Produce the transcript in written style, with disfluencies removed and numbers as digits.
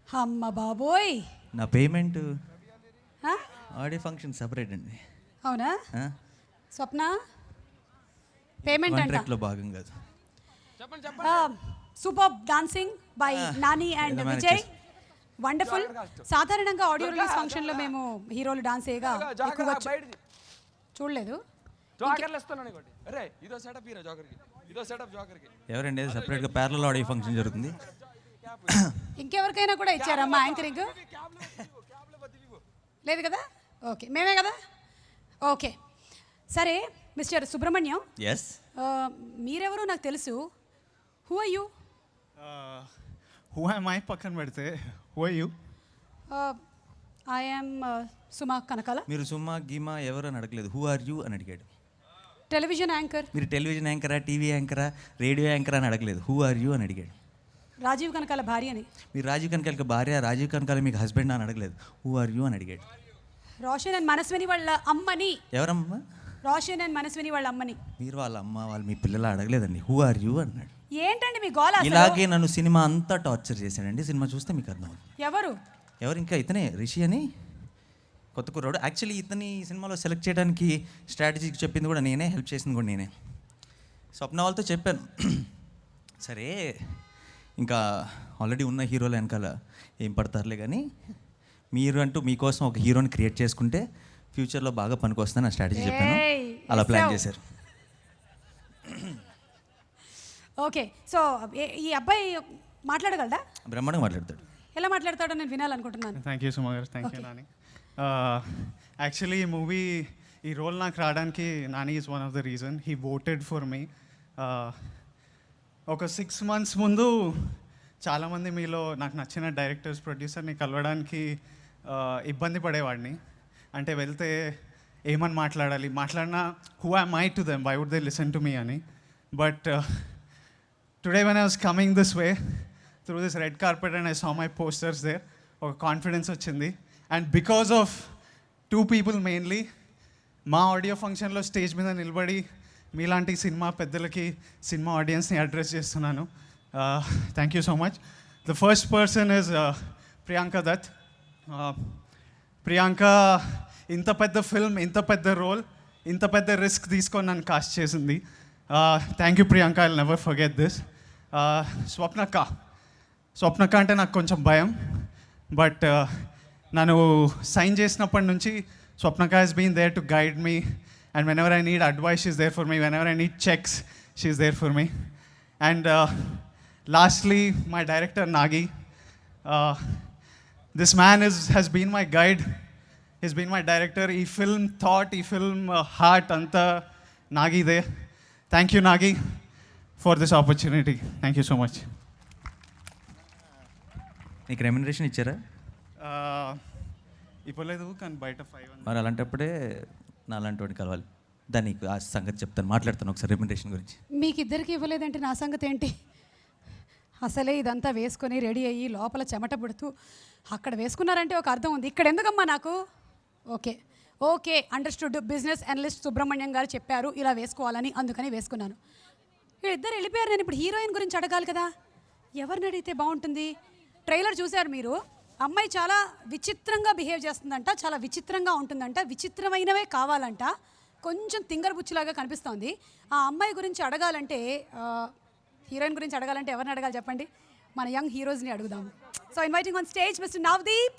అమ్మ బాబోయ్. నా పేమెంట్ ఆ? ఆడియో ఫంక్షన్ సపరేట్ అండి. అవునా స్వప్న పేమెంట్ అంట. కాంట్రాక్ట్లో భాగం కాదు. Super dancing by Nani and ఏదో విజయ్, వండర్ఫుల్. సాధారణంగా ఆడియో రిలీజ్ ఫంక్షన్లో మేము హీరోలు డాన్స్ ఏగా ఎక్కువగా చూడలేదు. ఎవరండి సపరేట్గా ప్యారలల్ ఆడియో ఫంక్షన్ జరుగుతుంది. ఇంకెవరికైనా కూడా ఇచ్చారమ్మా యాంకరింగ్? లేదు కదా, ఓకే మేమే కదా, ఓకే సరే. మిస్టర్ సుబ్రహ్మణ్యం, ఎస్ మీరెవరో నాకు తెలుసు. Who are you? Who am I పక్కన పెడితే who are you? I am Suma Kanakala. మీరు సుమ్మా గీమా ఎవరు అని అడగలేదు, హూ ఆర్ యూ అని అడిగాడు. Television anchor. మీరు టెలివిజన్ యాంకరా, టీవీ యాంకరా, రేడియో యాంకరా అని అడగలేదు, హూ ఆర్ యూ అని అడిగాడు. రాజీవ్ కనకాల భార్యని. మీరు రాజీవ్ కనకాలకి భార్య, రాజీవ్ కనకాల మీకు హస్బెండ్ అని అడగలేదు, హూ ఆర్ యూ అని అడిగాడు. రోషన్ అండ్ మనస్విని వాళ్ళ అమ్మని. ఎవరమ్మా? రోషన్ అండ్ మనస్విని వాళ్ళ అమ్మని. మీరు వాళ్ళ అమ్మ వాళ్ళు మీ పిల్లలు అడగలేదండి, హూ ఆర్ యూ అన్నాడు. ఏంటండి మీ గోల? ఇలాగే నన్ను సినిమా అంతా టార్చర్ చేశాడండి. సినిమా చూస్తే మీకు అర్థం అవుతుంది. ఎవరు ఇంకా ఇతనే రిషి అని కొత్త కుర్రాడు. యాక్చువల్లీ ఇతని సినిమాలో సెలెక్ట్ చేయడానికి స్ట్రాటజీ చెప్పింది కూడా నేనే, హెల్ప్ చేసింది కూడా నేనే. స్వప్న వాళ్ళతో చెప్పాను, సరే ఇంకా ఆల్రెడీ ఉన్న హీరోలు వెనకాల ఏం పడతారులే కానీ మీరు అంటూ మీకోసం ఒక హీరోని క్రియేట్ చేసుకుంటే ఫ్యూచర్లో బాగా పనికొస్తుందని నా స్ట్రాటజీ చెప్పాను. అలా ప్లాన్ చేశారు. ఓకే, సో ఈ అబ్బాయి మాట్లాడగలడా? బ్రహ్మాండంగా మాట్లాడతాడు. ఎలా మాట్లాడతాడో నేను వినాలనుకుంటున్నాను. థ్యాంక్ యూ సుమా గారు, థ్యాంక్ యూ నాని. యాక్చువల్లీ ఈ మూవీ, ఈ రోల్ నాకు రావడానికి Nani is one of the reason. He voted for me. ఒక 6 months ముందు చాలామంది మీలో నాకు నచ్చిన డైరెక్టర్స్, ప్రొడ్యూసర్ని కలవడానికి ఇబ్బంది పడేవాడిని. అంటే వెళ్తే ఏమని మాట్లాడినా who am I to them, why would they listen to me అని. But today when I was coming this way through this red carpet and I saw my posters there, ఒక కాన్ఫిడెన్స్ వచ్చింది. And because of 2 people mainly, మా audio ఫంక్షన్లో stage మీద నిలబడి మీలాంటి cinema పెద్దలకి, cinema ఆడియన్స్ని అడ్రస్ చేస్తున్నాను. Thank you so much. The first person is Priyanka Dutt. Priyanka ఇంత పెద్ద ఫిల్మ్, ఇంత పెద్ద రోల్, ఇంత పెద్ద రిస్క్ తీసుకొని నన్ను కాస్ట్ చేసింది. Thank you Priyanka, I will never forget this. స్వప్నక్క అంటే నాకు కొంచెం భయం, బట్ నన్ను సైన్ చేసినప్పటి నుంచి స్వప్నక్క has been there to guide me, and whenever I need advice she's there for me, whenever I need checks she's there for me. And lastly, my director Nagi. This man has been my guide, he's been my director. Ee film thought, ee film heart anta Nagi de. Thank you Nagi for this opportunity. Thank you so much. నీకు remuneration ఇచ్చారా? ఇవ్వలేదు, కానీ బయట 500. మరి అలాంటప్పుడే నా అలాంటి వాడిని కలవాలి. దానికి ఆ సంగతి చెప్తాను, మాట్లాడతాను ఒకసారి రెమ్యునరేషన్ గురించి. మీకు ఇద్దరికి ఇవ్వలేదంటే నా సంగతి ఏంటి? అసలే ఇదంతా వేసుకొని రెడీ అయ్యి లోపల చెమట పుడుతూ అక్కడ వేసుకున్నారంటే ఒక అర్థం ఉంది, ఇక్కడ ఎందుకమ్మా నాకు? Okay understood. Business analyst Subrahmanyam గారు చెప్పారు ఇలా వేసుకోవాలని, అందుకని వేసుకున్నాను. వీళ్ళిద్దరు వెళ్ళిపోయారు. నేను ఇప్పుడు హీరోయిన్ గురించి అడగాలి కదా, ఎవరిని అడిగితే బాగుంటుంది? ట్రైలర్ చూశారు మీరు, అమ్మాయి చాలా విచిత్రంగా బిహేవ్ చేస్తుందంట, చాలా విచిత్రంగా ఉంటుందంట, విచిత్రమైనవే కావాలంట, కొంచెం తింగర బుచ్చిలాగా కనిపిస్తోంది. ఆ అమ్మాయి గురించి అడగాలంటే, హీరోయిన్ గురించి అడగాలంటే ఎవరిని అడగాలి చెప్పండి? మన యంగ్ హీరోస్ని అడుగుదాం. So inviting on stage mister Navdeep.